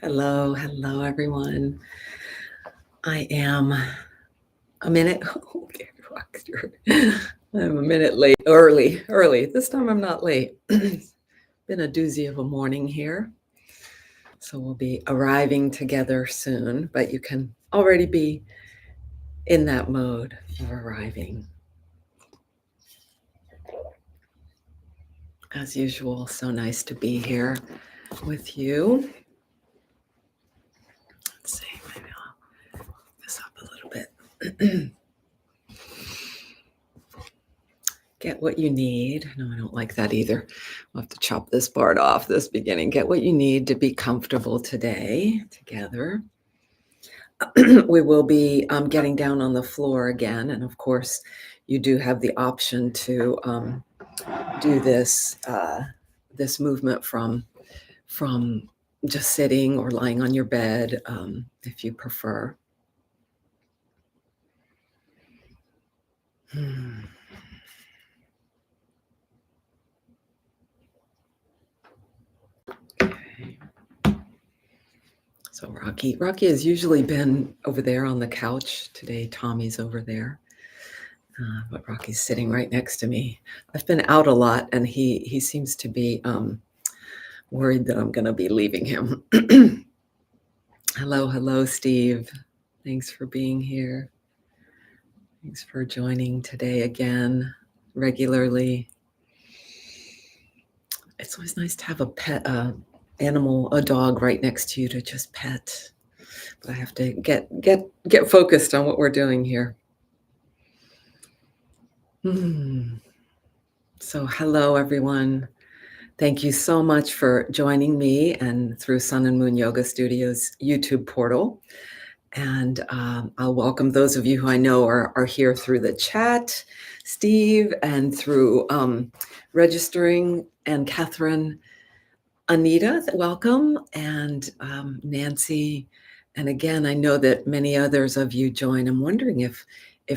Hello, hello, everyone. I am a minute. Okay, I'm a minute late, early. This time I'm not late. It's been a doozy of a morning here. So we'll be arriving together soon, but you can already be in that mode of arriving. As usual, so nice to be here with you. Let's see, maybe I'll put this up a little bit. Get what you need. No, I don't like that either. We'll have to chop this part off, this beginning. Get what you need to be comfortable today together. We will be getting down on the floor again. And of course, you do have the option to do this this movement from just sitting or lying on your bed if you prefer. Okay. So Rocky has usually been over there on the couch. Today, Tommy's over there. But Rocky's sitting right next to me. I've been out a lot, and he seems to be worried that I'm going to be leaving him. Hello, Steve. Thanks for being here. Thanks for joining today again, regularly. It's always nice to have a pet, animal, a dog right next to you to just pet. But I have to get focused on what we're doing here. So hello, everyone. Thank you so much for joining me and through Sun and Moon Yoga Studios YouTube portal. And I'll welcome those of you who I know are here through the chat, Steve, and through registering, and Catherine, Anita, welcome, and Nancy. And again, I know that many others of you join. I'm wondering if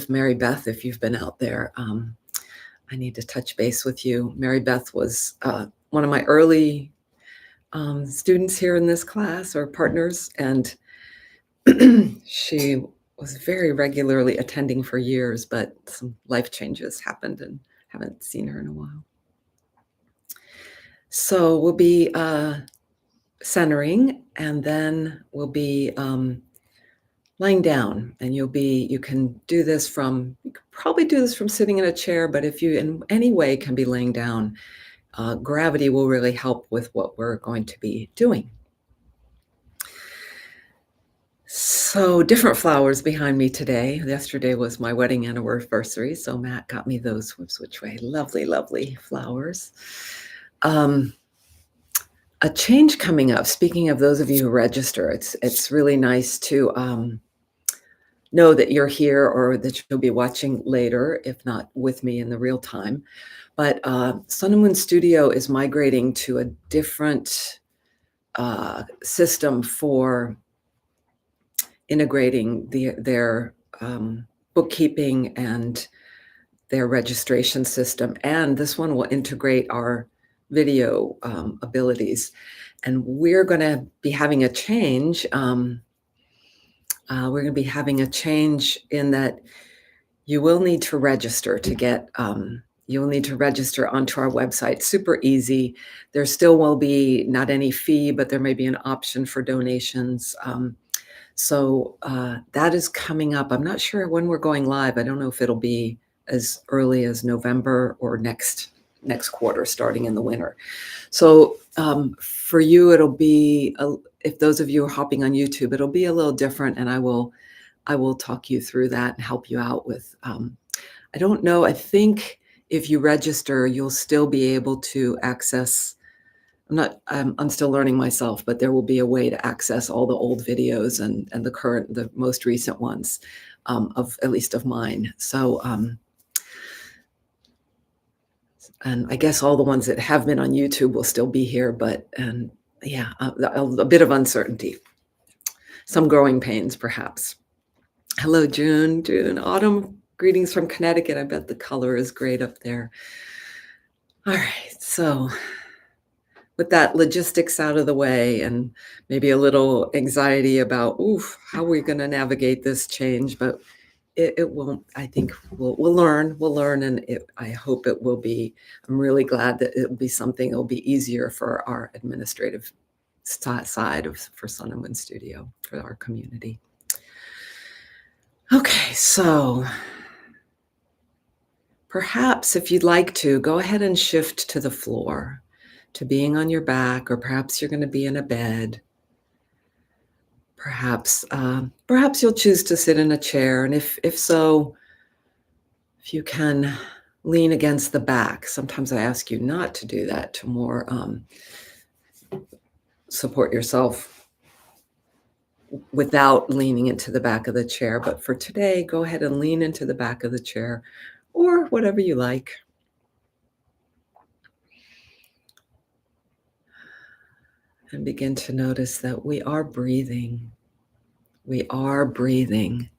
Mary Beth, if you've been out there, I need to touch base with you. Mary Beth was one of my early students here in this class, or partners, and she was very regularly attending for years, but some life changes happened and haven't seen her in a while. So we'll be centering, and then we'll be lying down, and you can do this from, you could probably do this from sitting in a chair, but if you in any way can be laying down, gravity will really help with what we're going to be doing. So different flowers behind me today. Yesterday was my wedding anniversary, so Matt got me those. Whoops, which way? Lovely, lovely flowers. A change coming up. Speaking of those of you who register, it's really nice to know that you're here, or that you'll be watching later, if not with me in the real time. But Sun and Moon Studio is migrating to a different system for integrating their bookkeeping and their registration system. And this one will integrate our video abilities. And we're going to be having a change. We're going to be having a change in that you will need to register to get, you'll need to register onto our website. Super easy. There still will be not any fee, but there may be an option for donations. So that is coming up. I'm not sure when we're going live. I don't know if it'll be as early as November or next quarter, starting in the winter. So for you, it'll be, if those of you are hopping on YouTube, it'll be a little different, and I will talk you through that and help you out with, I don't know, I think if you register, you'll still be able to access, I'm still learning myself, but there will be a way to access all the old videos and the most recent ones, of at least of mine. So, and I guess all the ones that have been on YouTube will still be here, but, and yeah, a bit of uncertainty, some growing pains, perhaps. Hello, June, Autumn, greetings from Connecticut. I bet the color is great up there. All right, so with that logistics out of the way and maybe a little anxiety about, oof, how are we going to navigate this change? But it won't, I think we'll learn, and I hope it will be, I'm really glad that it'll be something that'll be easier for our administrative side of for Sun and Wind Studio, for our community. Okay, so perhaps if you'd like to, go ahead and shift to the floor, to being on your back, or perhaps you're going to be in a bed. Perhaps you'll choose to sit in a chair, and if so, if you can lean against the back. Sometimes I ask you not to do that, to more support yourself without leaning into the back of the chair. But for today, go ahead and lean into the back of the chair, or whatever you like. And begin to notice that we are breathing. We are breathing.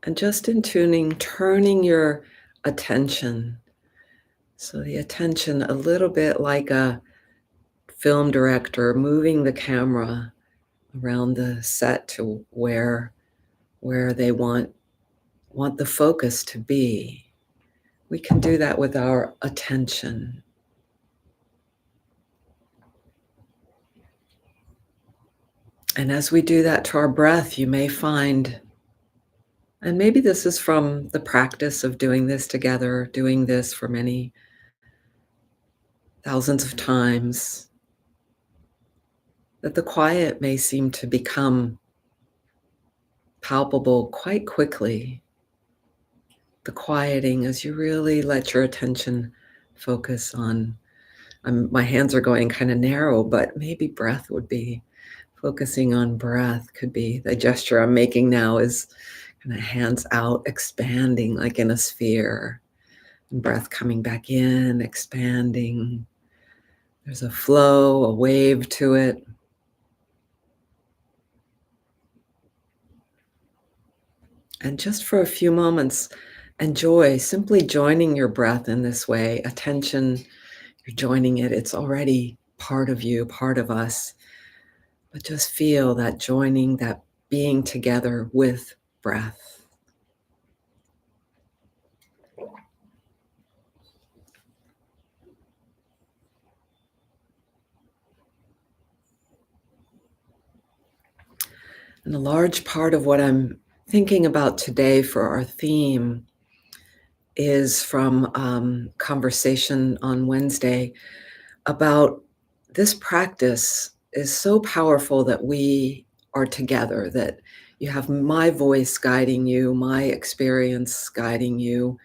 And just in tuning, turning your attention. So the attention, a little bit like a film director, moving the camera around the set to where they want the focus to be. We can do that with our attention. And as we do that to our breath, you may find, and maybe this is from the practice of doing this together, doing this for many thousands of times, that the quiet may seem to become palpable quite quickly. The quieting, as you really let your attention focus on, my hands are going kind of narrow, but maybe breath would be, focusing on breath could be, the gesture I'm making now is kind of hands out, expanding like in a sphere, and breath coming back in, expanding. There's a flow, a wave to it. And just for a few moments, enjoy simply joining your breath in this way. Attention, you're joining it. It's already part of you, part of us. But just feel that joining, that being together with breath. And a large part of what I'm thinking about today for our theme is from conversation on Wednesday about this practice is so powerful that we are together, that you have my voice guiding you, my experience guiding you,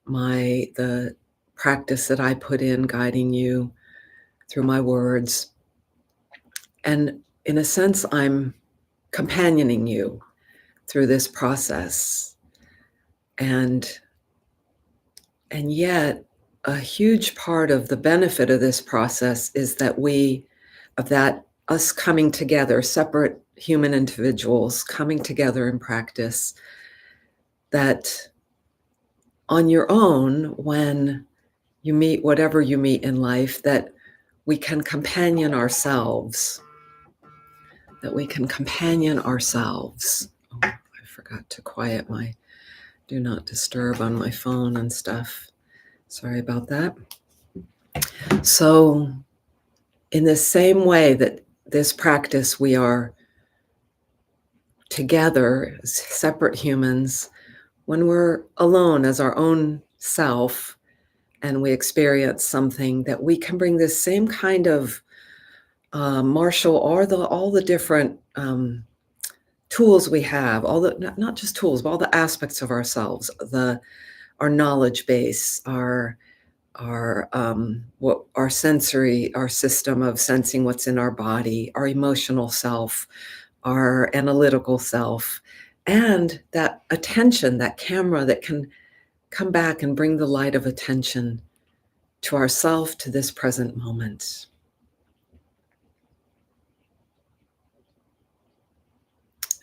the practice that I put in guiding you through my words. And in a sense, I'm companioning you through this process. And yet, a huge part of the benefit of this process is that us coming together, separate human individuals coming together in practice, that on your own, when you meet whatever you meet in life, that we can companion ourselves, Oh, I forgot to quiet my do not disturb on my phone and stuff. Sorry about that. So, in the same way that this practice, we are together as separate humans, when we're alone as our own self and we experience something, that we can bring this same kind of martial, or all the different tools we have, all the not just tools, but all the aspects of ourselves, our knowledge base, our sensory, our system of sensing what's in our body, our emotional self, our analytical self, and that attention, that camera that can come back and bring the light of attention to ourself, to this present moment.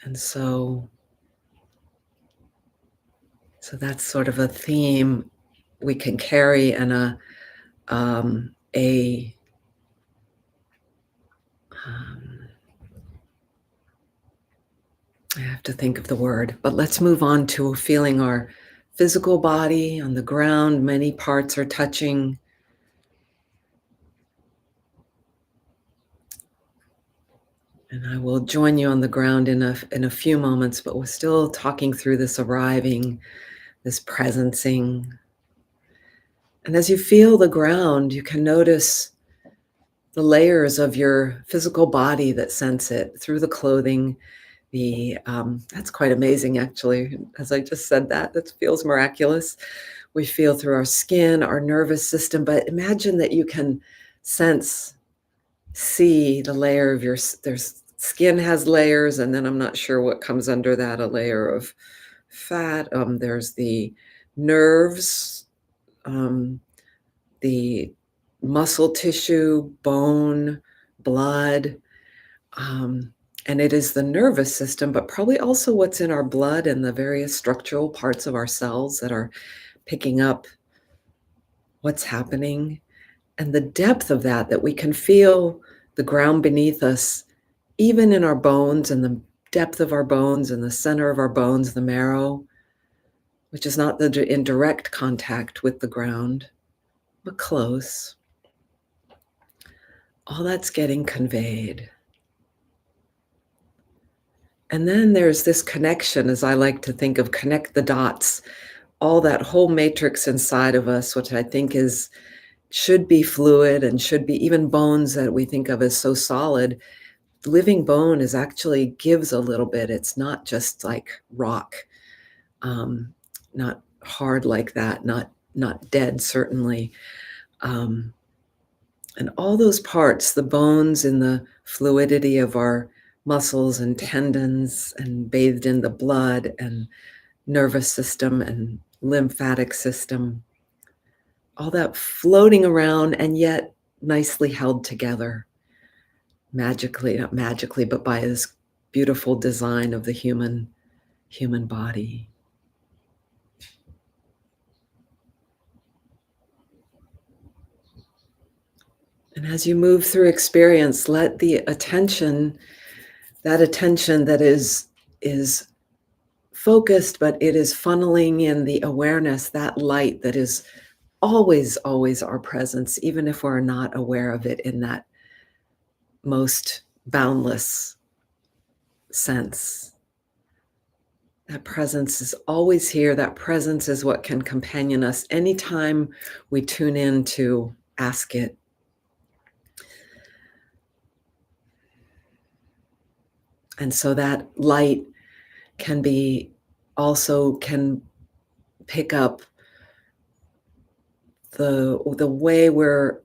And so So that's sort of a theme we can carry, and um, I have to think of the word, but let's move on to feeling our physical body on the ground. Many parts are touching. And I will join you on the ground in a few moments, but we're still talking through this arriving, this presencing. And as you feel the ground, you can notice the layers of your physical body that sense it through the clothing. That's quite amazing, actually. As I just said that feels miraculous. We feel through our skin, our nervous system, but imagine that you can see the layer of there's skin has layers, and then I'm not sure what comes under that, a layer of fat. There's the nerves, um, the muscle tissue, bone, blood, um, and it is the nervous system, but probably also what's in our blood and the various structural parts of our cells that are picking up what's happening. And the depth of that we can feel the ground beneath us, even in our bones, and the depth of our bones and the center of our bones, the marrow, which is not in direct contact with the ground, but close. All that's getting conveyed. And then there's this connection, as I like to think of, connect the dots, all that whole matrix inside of us, which I think should be fluid and should be even bones that we think of as so solid. Living bone actually gives a little bit. It's not just like rock, not hard like that, not dead, certainly. And all those parts, the bones in the fluidity of our muscles and tendons, and bathed in the blood and nervous system and lymphatic system, all that floating around and yet nicely held together. Magically, not magically, but by this beautiful design of the human body. And as you move through experience, let the attention, that attention that is focused, but it is funneling in the awareness, that light that is always, always our presence, even if we're not aware of it in that most boundless sense. That presence is always here. That presence is what can companion us anytime we tune in to ask it. And so that light can pick up the way we're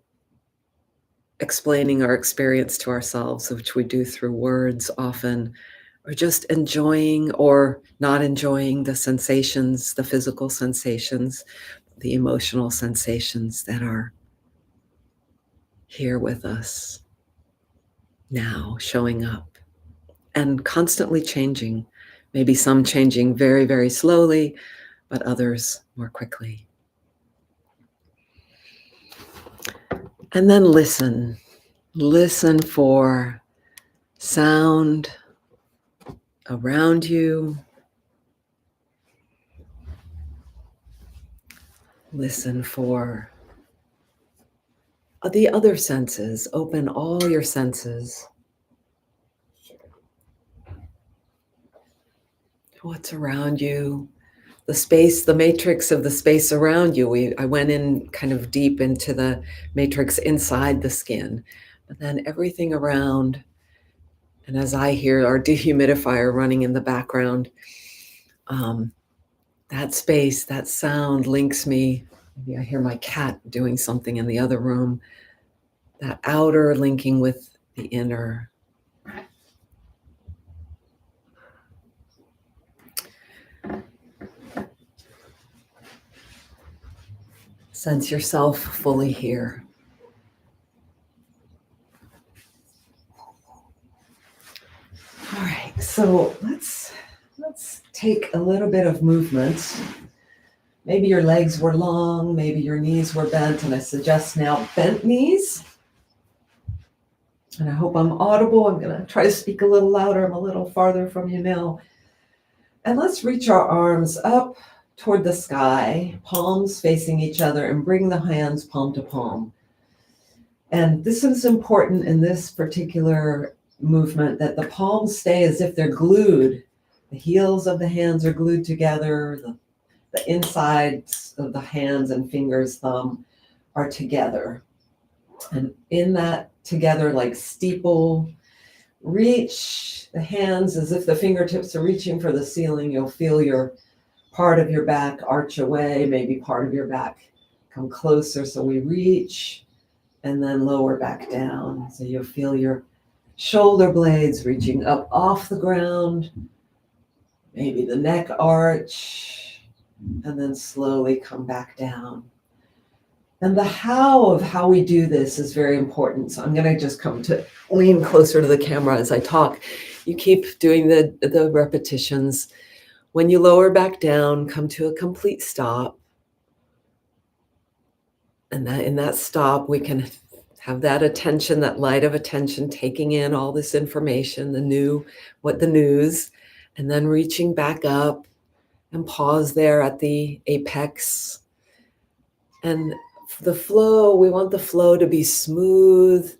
explaining our experience to ourselves, which we do through words often, or just enjoying or not enjoying the sensations, the physical sensations, the emotional sensations that are here with us now, showing up and constantly changing. Maybe some changing very, very slowly, but others more quickly. And then listen. Listen for sound around you. Listen for the other senses. Open all your senses. What's around you? The space, the matrix of the space around you. I went in kind of deep into the matrix inside the skin, but then everything around. And as I hear our dehumidifier running in the background, that space, that sound links me. Maybe I hear my cat doing something in the other room. That outer linking with the inner. Sense yourself fully here. All right, so let's take a little bit of movement. Maybe your legs were long, maybe your knees were bent, and I suggest now bent knees. And I hope I'm audible. I'm going to try to speak a little louder. I'm a little farther from you now. And let's reach our arms up toward the sky, palms facing each other, and bring the hands palm to palm. And this is important in this particular movement, that the palms stay as if they're glued. The heels of the hands are glued together. The insides of the hands and fingers, thumb, are together. And in that together, like steeple, reach the hands as if the fingertips are reaching for the ceiling. You'll feel your part of your back arch away, maybe part of your back come closer. So we reach and then lower back down. So you'll feel your shoulder blades reaching up off the ground, maybe the neck arch, and then slowly come back down. And the how of how we do this is very important. So I'm going to just come to lean closer to the camera as I talk. You keep doing the repetitions. When you lower back down, come to a complete stop. And that in that stop, we can have that attention, that light of attention, taking in all this information, the news, and then reaching back up and pause there at the apex. And the flow, we want the flow to be smooth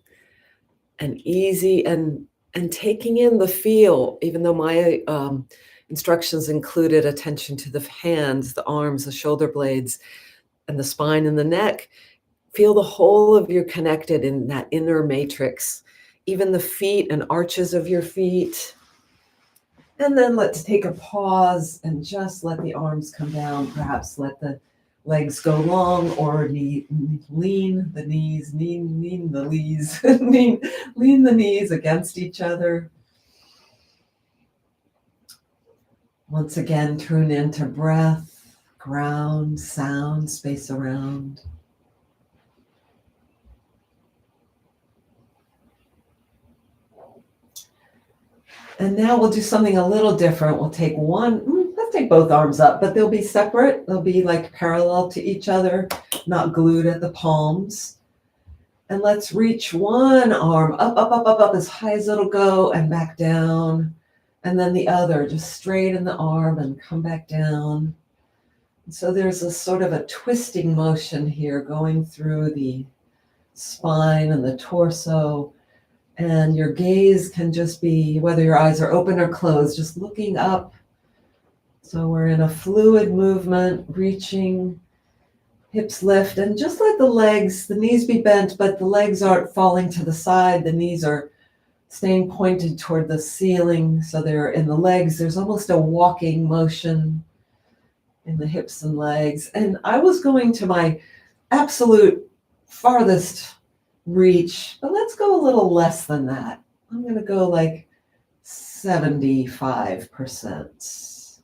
and easy, and taking in the feel, even though my instructions included attention to the hands, the arms, the shoulder blades, and the spine and the neck. Feel the whole of you connected in that inner matrix, even the feet and arches of your feet. And then let's take a pause and just let the arms come down. Perhaps let the legs go long, or lean the knees, lean the knees, lean the knees against each other. Once again, tune into breath, ground, sound, space around. And now we'll do something a little different. We'll take let's take both arms up, but they'll be separate. They'll be like parallel to each other, not glued at the palms. And let's reach one arm up as high as it'll go and back down. And then the other, just straighten the arm and come back down. And so there's a sort of a twisting motion here going through the spine and the torso. And your gaze can just be, whether your eyes are open or closed, just looking up. So we're in a fluid movement, reaching, hips lift, and just let the knees be bent, but the legs aren't falling to the side. The knees are staying pointed toward the ceiling. So they're in the legs. There's almost a walking motion in the hips and legs. And I was going to my absolute farthest reach, but let's go a little less than that. I'm going to go like 75%.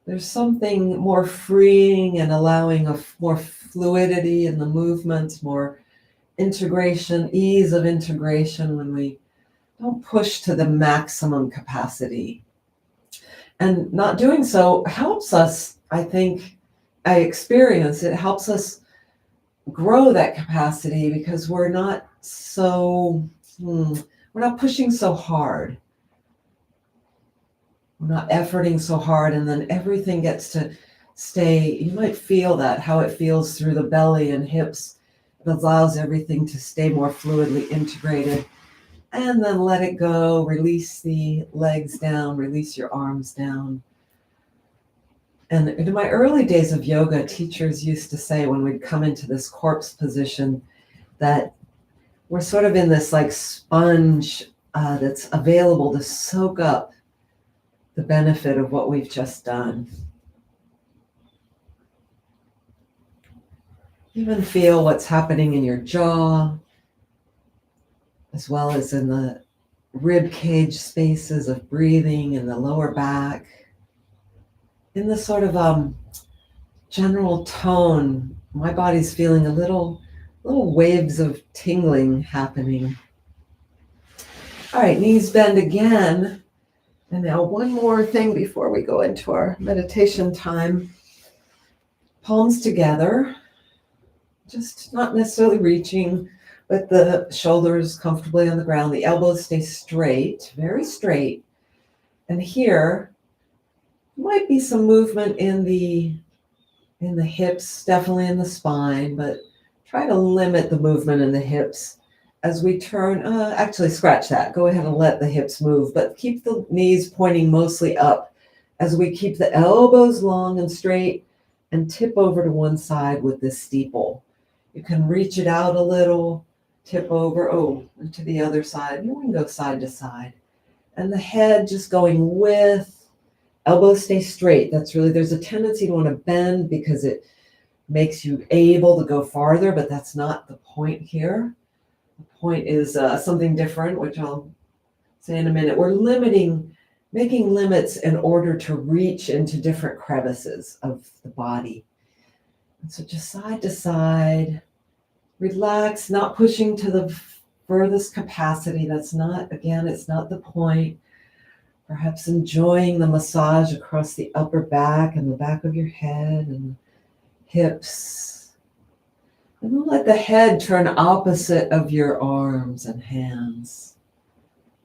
There's something more freeing and allowing more fluidity in the movements, more integration, ease of integration when we don't push to the maximum capacity. And not doing so helps us, I think, I experience it helps us grow that capacity, because we're not pushing so hard. We're not efforting so hard, and then everything gets to stay. You might feel that, how it feels through the belly and hips. It allows everything to stay more fluidly integrated. And then let it go. Release the legs down, release your arms down. And in my early days of yoga, teachers used to say, when we'd come into this corpse position, that we're sort of in this like sponge that's available to soak up the benefit of what we've just done. Even feel what's happening in your jaw, as well as in the rib cage spaces of breathing in the lower back. In the sort of general tone, my body's feeling a little waves of tingling happening. All right, knees bend again. And now one more thing before we go into our meditation time. Palms together, just not necessarily reaching, but the shoulders comfortably on the ground. The elbows stay straight, very straight. And here might be some movement in the hips, definitely in the spine, but try to limit the movement in the hips as we turn. Actually, scratch that. Go ahead and let the hips move, but keep the knees pointing mostly up as we keep the elbows long and straight and tip over to one side with this steeple. You can reach it out a little, tip over, and to the other side. You can go side to side. And the head just going with, elbows stay straight. That's really, there's a tendency to want to bend because it makes you able to go farther, but that's not the point here. The point is something different, which I'll say in a minute. We're making limits in order to reach into different crevices of the body. And so just side to side, relax, not pushing to the furthest capacity. That's not, again, it's not the point. Perhaps enjoying the massage across the upper back and the back of your head and hips. And then let the head turn opposite of your arms and hands.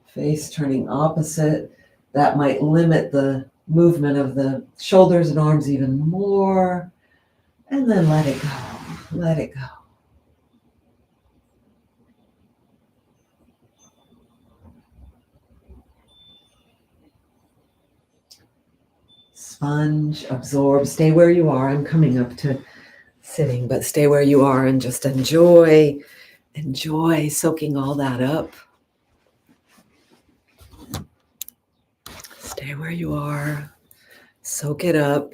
Face turning opposite. That might limit the movement of the shoulders and arms even more. And then let it go. Let it go. Sponge, absorb, stay where you are. I'm coming up to sitting, but stay where you are and just enjoy soaking all that up. Stay where you are, soak it up.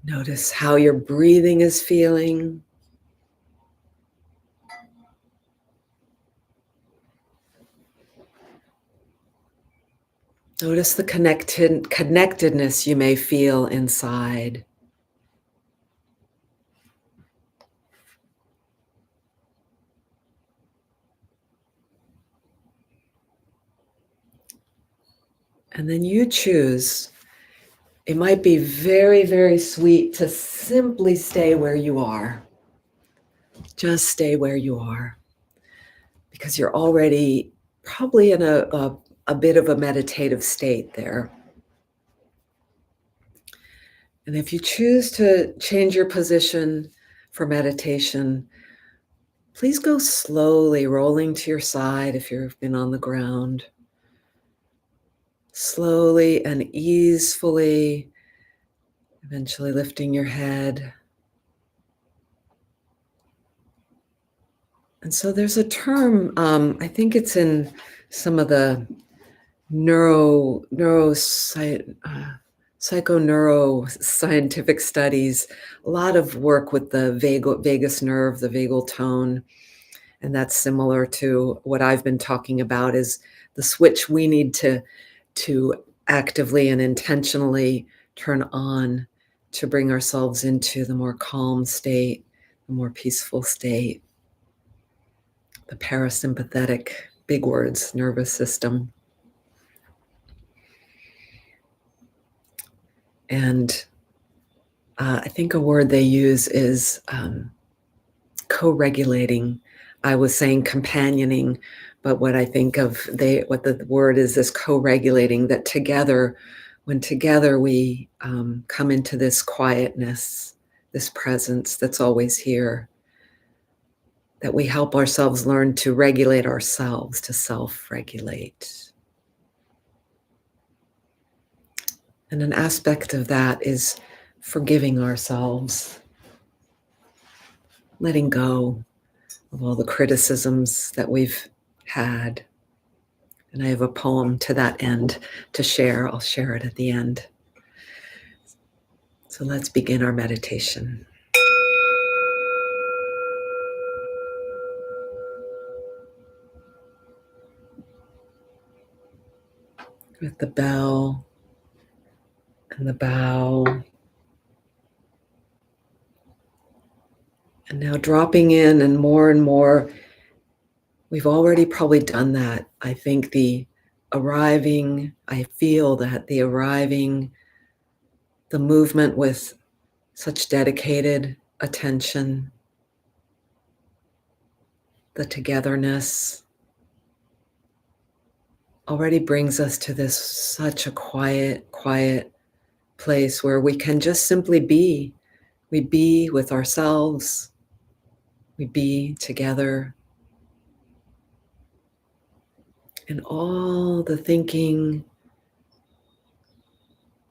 Notice how your breathing is feeling. Notice the connectedness you may feel inside. And then you choose. It might be very, very sweet to simply stay where you are. Just stay where you are. Because you're already probably in a bit of a meditative state there. And if you choose to change your position for meditation, please go slowly, rolling to your side if you've been on the ground. Slowly and easefully, eventually lifting your head. And so there's a term, I think it's in some of the psychoneuroscientific studies, a lot of work with the vagus nerve, the vagal tone. And that's similar to what I've been talking about, is the switch we need to actively and intentionally turn on to bring ourselves into the more calm state, the more peaceful state, the parasympathetic, big words, nervous system. And I think a word they use is co-regulating. I was saying companioning, but what I think of, what the word is co-regulating, that together, when together we come into this quietness, this presence that's always here, that we help ourselves learn to regulate ourselves, to self-regulate. And an aspect of that is forgiving ourselves, letting go of all the criticisms that we've had. And I have a poem to that end to share. I'll share it at the end. So let's begin our meditation. With the bell and the bow. And now dropping in and more, we've already probably done that. I think the arriving, I feel that the arriving, the movement with such dedicated attention, the togetherness already brings us to this such a quiet, quiet place where we can just simply be. We be with ourselves, we be together, and all the thinking,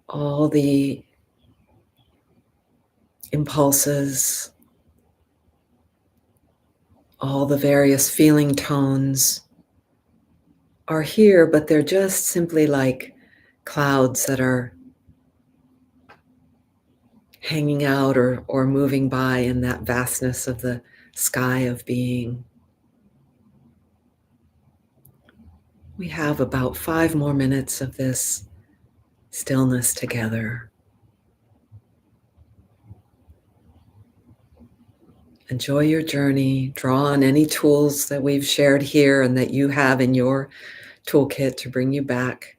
all the impulses, all the various feeling tones are here, but they're just simply like clouds that are hanging out or moving by in that vastness of the sky of being. We have about 5 more minutes of this stillness together. Enjoy your journey. Draw on any tools that we've shared here and that you have in your toolkit to bring you back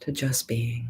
to just being.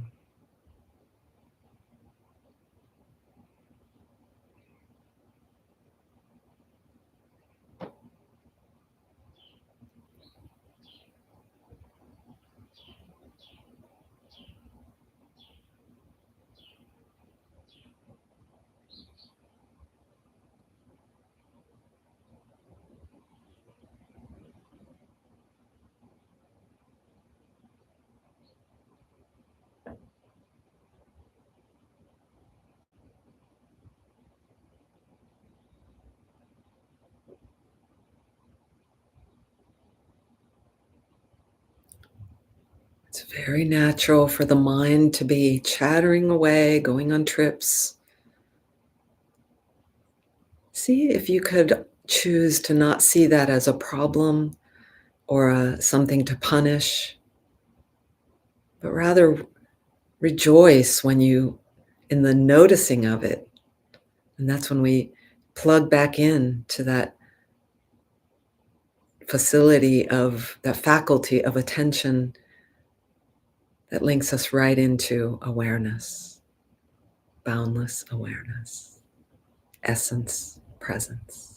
It's very natural for the mind to be chattering away, going on trips. See if you could choose to not see that as a problem or something to punish, but rather rejoice when you, in the noticing of it. And that's when we plug back in to that facility of that faculty of attention that links us right into awareness, boundless awareness, essence, presence.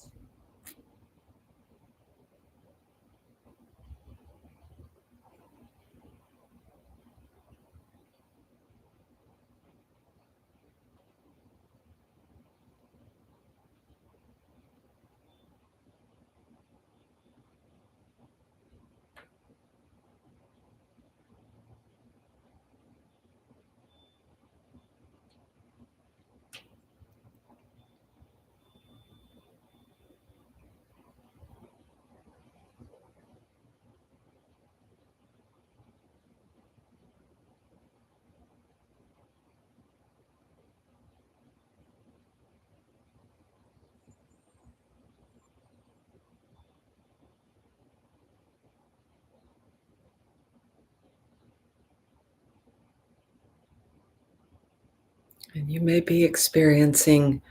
And you may be experiencing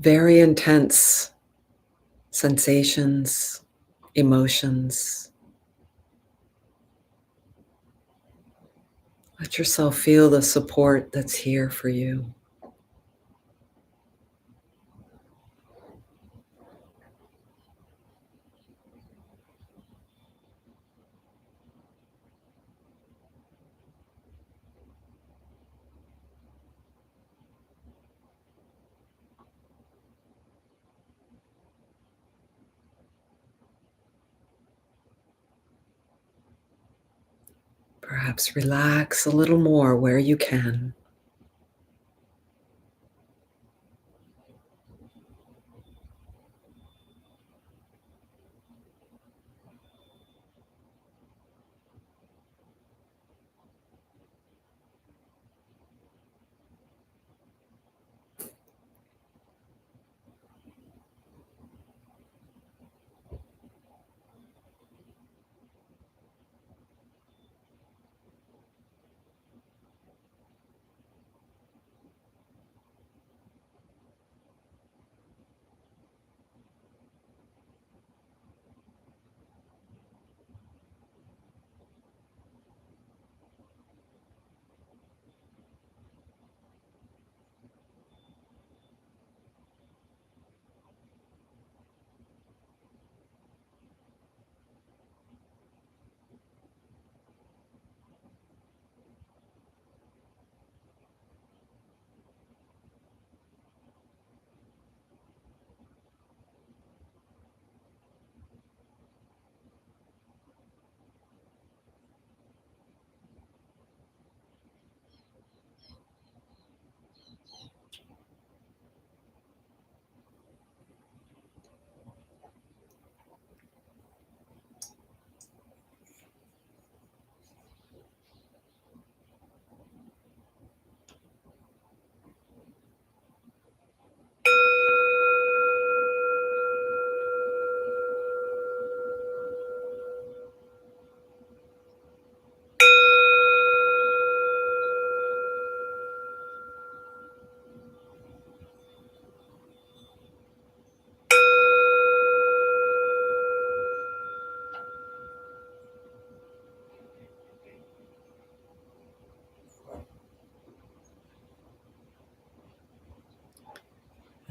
very intense sensations, emotions. Let yourself feel the support that's here for you. Perhaps relax a little more where you can.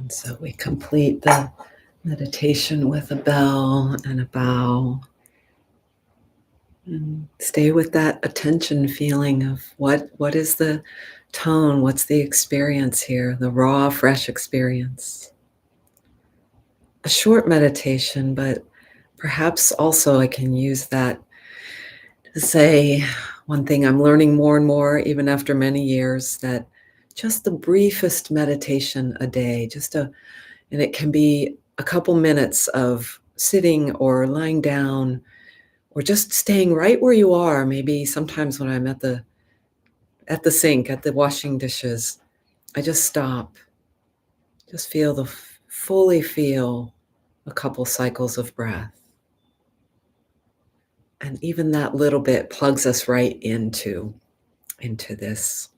And so we complete the meditation with a bell and a bow. And stay with that attention feeling of what is the tone, what's the experience here, the raw, fresh experience. A short meditation, but perhaps also I can use that to say one thing I'm learning more and more, even after many years, that just the briefest meditation a day, and it can be a couple minutes of sitting or lying down or just staying right where you are. Maybe sometimes when I'm at the sink, at the washing dishes, I just stop, just fully feel a couple cycles of breath. And even that little bit plugs us right into this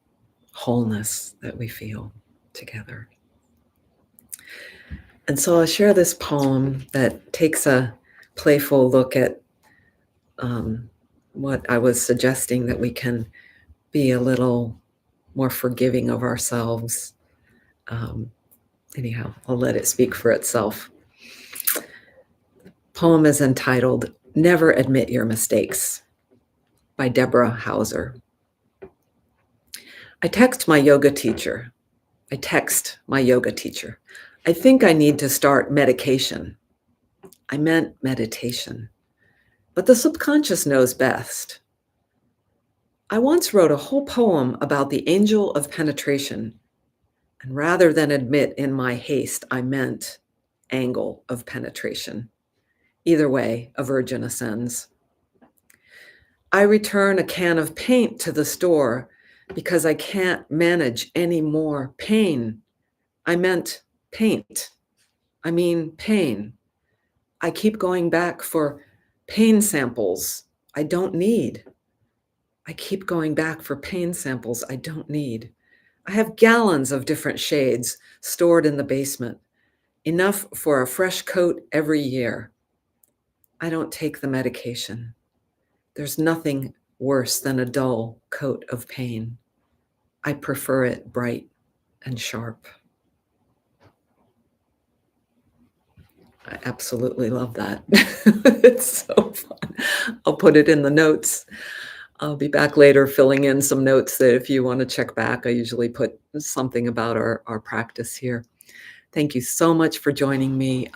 wholeness that we feel together. And so I'll share this poem that takes a playful look at what I was suggesting, that we can be a little more forgiving of ourselves. Anyhow, I'll let it speak for itself. The poem is entitled "Never Admit Your Mistakes" by Deborah Hauser. I text my yoga teacher. I think I need to start medication. I meant meditation. But the subconscious knows best. I once wrote a whole poem about the angel of penetration, and rather than admit in my haste, I meant angle of penetration. Either way, a virgin ascends. I return a can of paint to the store because I can't manage any more pain. I meant paint. I mean pain. I keep going back for pain samples I don't need. I keep going back for pain samples I don't need. I have gallons of different shades stored in the basement, enough for a fresh coat every year. I don't take the medication. There's nothing worse than a dull coat of pain. I prefer it bright and sharp. I absolutely love that. It's so fun. I'll put it in the notes. I'll be back later filling in some notes that if you want to check back, I usually put something about our practice here. Thank you so much for joining me.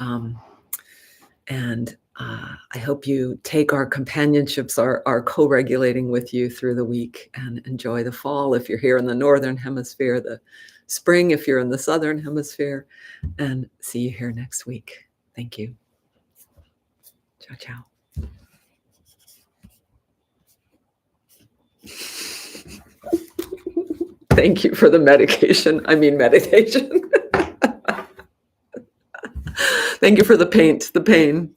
And I hope you take our companionships, our co-regulating with you through the week, and enjoy the fall if you're here in the Northern Hemisphere, the spring if you're in the Southern Hemisphere, and see you here next week. Thank you. Ciao, ciao. Thank you for the meditation. Meditation. Thank you for the pain.